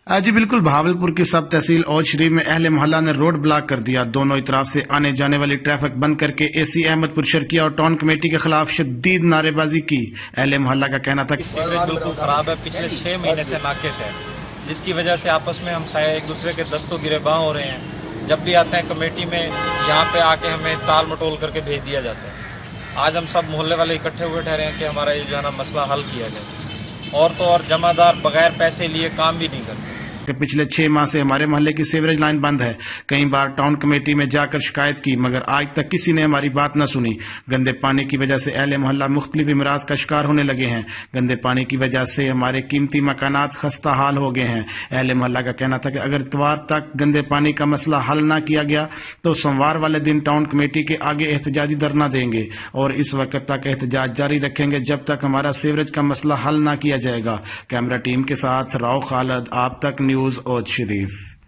جی بالکل، بہاولپور کی سب تحصیل اوج شریف میں اہل محلہ نے روڈ بلاک کر دیا۔ دونوں اطراف سے آنے جانے والی ٹریفک بند کر کے اے سی احمد پور شرکیہ اور ٹاؤن کمیٹی کے خلاف شدید نعرے بازی کی۔ اہل محلہ کا کہنا تھا کہ سیوریج بالکل خراب ہے، پچھلے 6 مہینے سے ناقص ہے، جس کی وجہ سے آپس میں ہم ایک دوسرے کے دستوں گریباں ہو رہے ہیں۔ جب بھی آتے ہیں کمیٹی میں یہاں پہ آ کے ہمیں ٹال مٹول کر کے بھیج دیا جاتا ہے۔ آج ہم سب محلے والے اکٹھے ہوئے ٹھہرے ہیں کہ ہمارا یہ جو ہے نا مسئلہ حل کیا جائے، اور تو اور جمع دار بغیر پیسے لیے کام بھی نہیں کرتے۔ کہ پچھلے 6 ماہ سے ہمارے محلے کی سیوریج لائن بند ہے۔ کئی بار ٹاؤن کمیٹی میں جا کر شکایت کی مگر آج تک کسی نے ہماری بات نہ سنی۔ گندے پانی کی وجہ سے اہل محلہ مختلف امراض کا شکار ہونے لگے ہیں۔ گندے پانی کی وجہ سے ہمارے قیمتی مکانات خستہ حال ہو گئے ہیں۔ اہل محلہ کا کہنا تھا کہ اگر اتوار تک گندے پانی کا مسئلہ حل نہ کیا گیا تو سوموار والے دن ٹاؤن کمیٹی کے آگے احتجاجی دھرنا دیں گے اور اس وقت تک احتجاج جاری رکھیں گے جب تک ہمارا سیوریج کا مسئلہ حل نہ کیا جائے گا۔ کیمرہ ٹیم کے ساتھ راؤ خالد، آپ تک نیوز، اوج شریف۔